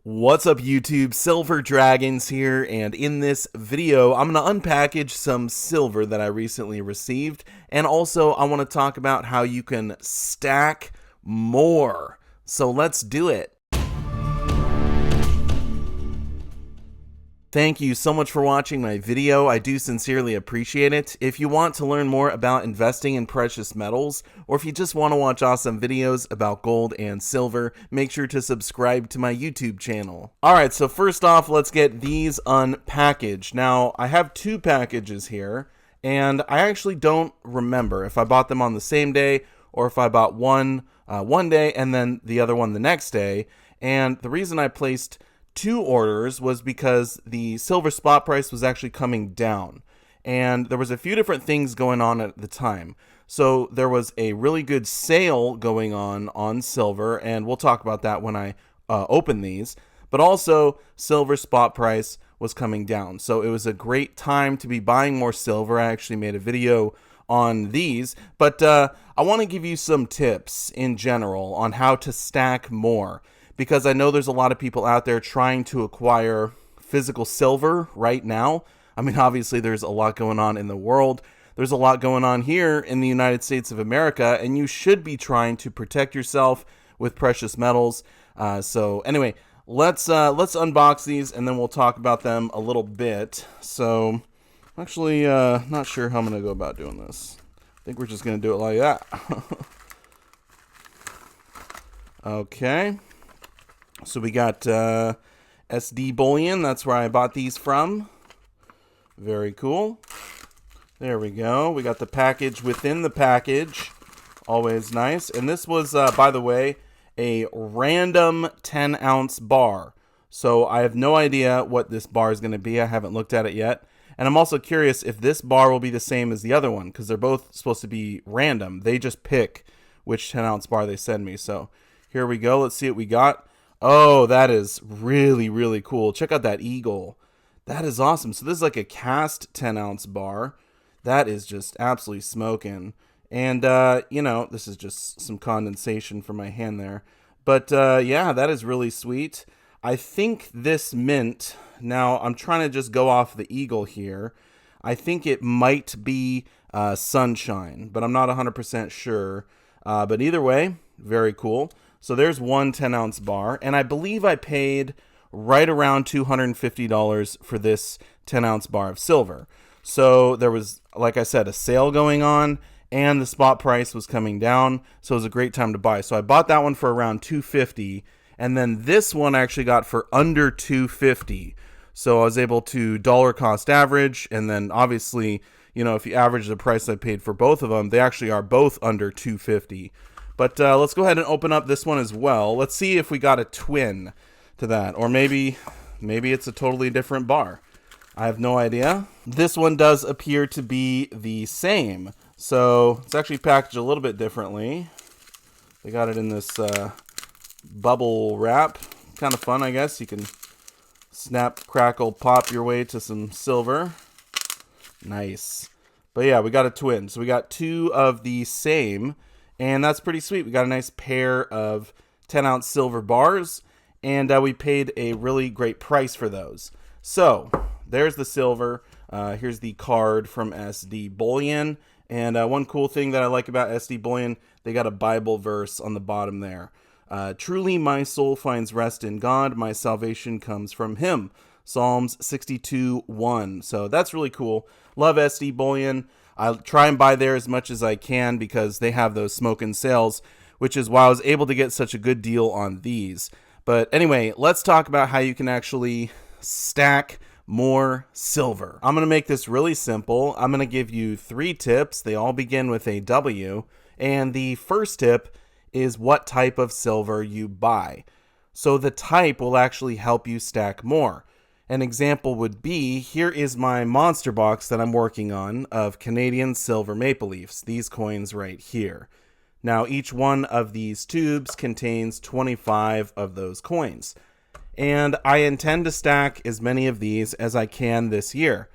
What's up YouTube, Silver Dragons here, and in this video I'm going to unpackage some silver that I recently received, and also I want to talk about how you can stack more. So let's do it. Thank you so much for watching my video. I do sincerely appreciate it. If you want to learn more about investing in precious metals, or if you just want to watch awesome videos about gold and silver, make sure to subscribe to my YouTube channel. Alright, so first off, let's get these unpackaged. Now, I have two packages here, and I actually don't remember if I bought them on the same day, or if I bought one day and then the other one the next day. And the reason I placed two orders was because the silver spot price was actually coming down, and there was a few different things going on at the time. So there was a really good sale going on silver, and we'll talk about that when I open these. But also, silver spot price was coming down, so it was a great time to be buying more silver. I actually made a video on these, but I want to give you some tips in general on how to stack more, because I know there's a lot of people out there trying to acquire physical silver right now. I mean, obviously there's a lot going on in the world. There's a lot going on here in the United States of America, and you should be trying to protect yourself with precious metals. So anyway, let's unbox these, and then we'll talk about them a little bit. So I'm actually not sure how I'm going to go about doing this. I think we're just going to do it like that. Okay. So we got SD bullion. That's where I bought these from. Very cool. There we go. We got the package within the package. Always nice. And this was, by the way, a random 10-ounce bar. So I have no idea what this bar is going to be. I haven't looked at it yet. And I'm also curious if this bar will be the same as the other one, because they're both supposed to be random. They just pick which 10-ounce bar they send me. So here we go. Let's see what we got. Oh, that is really, really cool. Check out that eagle. That is awesome. So this is like a cast 10-ounce bar. That is just absolutely smoking. And, you know, this is just some condensation from my hand there. But, yeah, that is really sweet. I think this mint, now I'm trying to just go off the eagle here. I think it might be sunshine, but I'm not 100% sure. But either way, very cool. So there's one 10-ounce bar, and I believe I paid right around $250 for this 10-ounce bar of silver. So there was, like I said, a sale going on, and the spot price was coming down, so it was a great time to buy. So I bought that one for around $250, and then this one I actually got for under $250. So I was able to dollar cost average, and then obviously, you know, if you average the price I paid for both of them, they actually are both under $250. But let's go ahead and open up this one as well. Let's see if we got a twin to that. Or maybe it's a totally different bar. I have no idea. This one does appear to be the same. So it's actually packaged a little bit differently. They got it in this bubble wrap. Kind of fun, I guess. You can snap, crackle, pop your way to some silver. Nice. But yeah, we got a twin. So we got two of the same. And that's pretty sweet. We got a nice pair of 10-ounce silver bars, and we paid a really great price for those. So there's the silver. Here's the card from SD Bullion. And one cool thing that I like about SD Bullion, they got a Bible verse on the bottom there. Truly my soul finds rest in God. My salvation comes from him. Psalms 62:1. So that's really cool. Love SD Bullion. I try and buy there as much as I can because they have those smoking sales, which is why I was able to get such a good deal on these. But anyway, let's talk about how you can actually stack more silver. I'm going to make this really simple. I'm going to give you 3 tips. They all begin with a W. And the first tip is what type of silver you buy. So the type will actually help you stack more. An example would be, here is my monster box that I'm working on of Canadian silver maple leafs, these coins right here. Now each one of these tubes contains 25 of those coins. And I intend to stack as many of these as I can this year.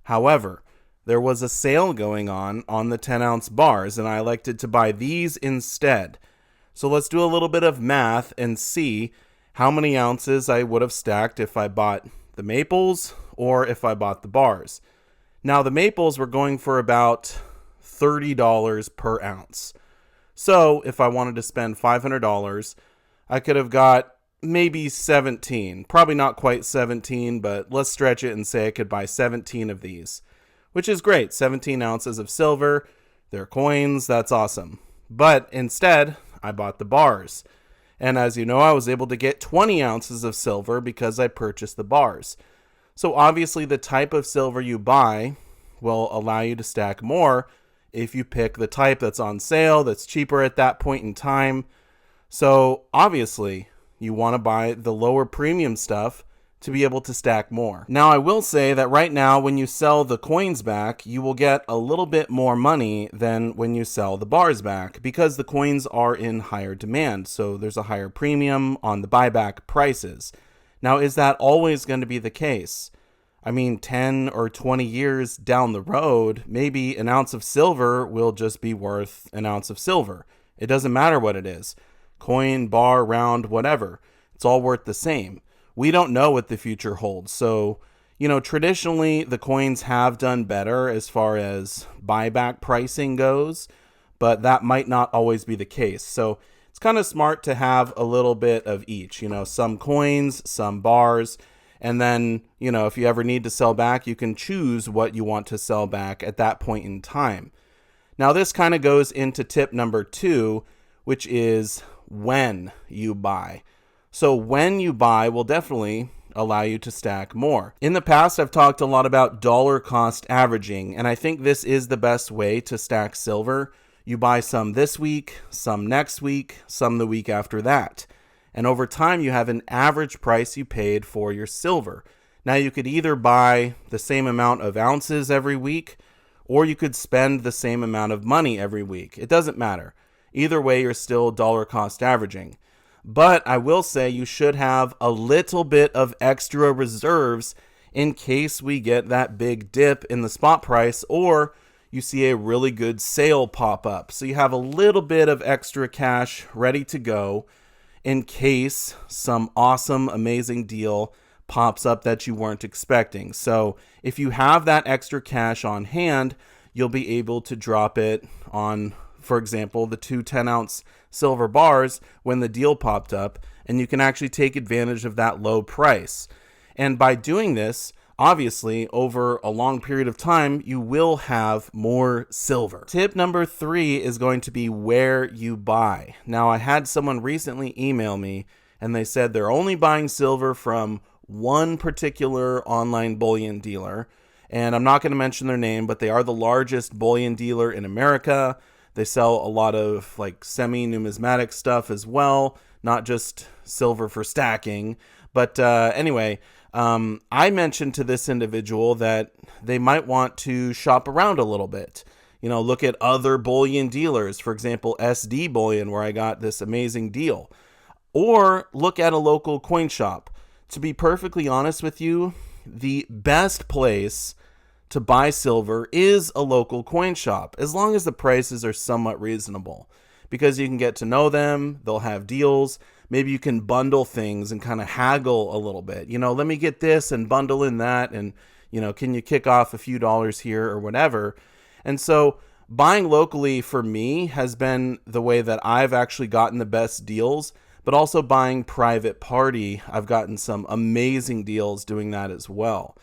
However, there was a sale going on the 10-ounce bars, and I elected to buy these instead. So let's do a little bit of math and see how many ounces I would have stacked if I bought the maples or if I bought the bars. Now, the maples were going for about $30 per ounce. So if I wanted to spend $500, I could have got maybe 17. Probably not quite 17, but let's stretch it and say I could buy 17 of these, which is great. 17 ounces of silver. They're coins. That's awesome. But instead, I bought the bars. And as you know, I was able to get 20 ounces of silver because I purchased the bars. So obviously the type of silver you buy will allow you to stack more if you pick the type that's on sale, that's cheaper at that point in time. So obviously you want to buy the lower premium stuff to be able to stack more. Now, I will say that right now, when you sell the coins back, you will get a little bit more money than when you sell the bars back because the coins are in higher demand. So there's a higher premium on the buyback prices. Now, is that always going to be the case? I mean, 10 or 20 years down the road, maybe an ounce of silver will just be worth an ounce of silver. It doesn't matter what it is. Coin, bar, round, whatever. It's all worth the same. We don't know what the future holds. So, traditionally the coins have done better as far as buyback pricing goes, but that might not always be the case. So it's kind of smart to have a little bit of each, some coins, some bars, and then, if you ever need to sell back, you can choose what you want to sell back at that point in time. Now, this kind of goes into tip number 2, which is when you buy. So when you buy will definitely allow you to stack more. In the past, I've talked a lot about dollar cost averaging, and I think this is the best way to stack silver. You buy some this week, some next week, some the week after that. And over time, you have an average price you paid for your silver. Now, you could either buy the same amount of ounces every week, or you could spend the same amount of money every week. It doesn't matter. Either way, you're still dollar cost averaging. But I will say you should have a little bit of extra reserves in case we get that big dip in the spot price or you see a really good sale pop up. So you have a little bit of extra cash ready to go in case some awesome, amazing deal pops up that you weren't expecting. So if you have that extra cash on hand, you'll be able to drop it on, for example, the 2 10-ounce silver bars when the deal popped up, and you can actually take advantage of that low price. And by doing this, obviously, over a long period of time, you will have more silver. Tip number 3 is going to be where you buy. Now, I had someone recently email me, and they said they're only buying silver from one particular online bullion dealer. And I'm not going to mention their name, but they are the largest bullion dealer in America. They sell a lot of semi-numismatic stuff as well, not just silver for stacking. But anyway, I mentioned to this individual that they might want to shop around a little bit. Look at other bullion dealers, for example, SD Bullion, where I got this amazing deal. Or look at a local coin shop. To be perfectly honest with you, the best place to buy silver is a local coin shop, as long as the prices are somewhat reasonable, because you can get to know them, they'll have deals, maybe you can bundle things and kind of haggle a little bit, let me get this and bundle in that, and can you kick off a few dollars here or whatever. And so buying locally for me has been the way that I've actually gotten the best deals, but also buying private party, I've gotten some amazing deals doing that as well.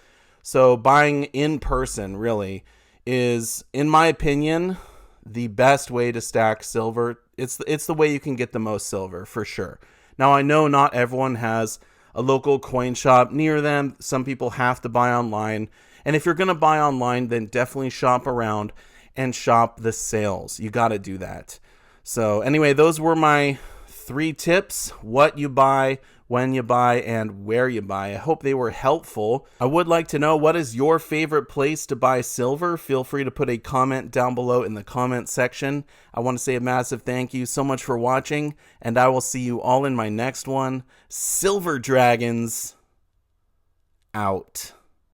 So buying in person really is, in my opinion, the best way to stack silver. It's the way you can get the most silver for sure. Now, I know not everyone has a local coin shop near them. Some people have to buy online. And if you're going to buy online, then definitely shop around and shop the sales. You got to do that. So anyway, those were my 3 tips: what you buy, when you buy, and where you buy. I hope they were helpful. I would like to know, what is your favorite place to buy silver? Feel free to put a comment down below in the comment section. I want to say a massive thank you so much for watching, and I will see you all in my next one. Silver Dragons out.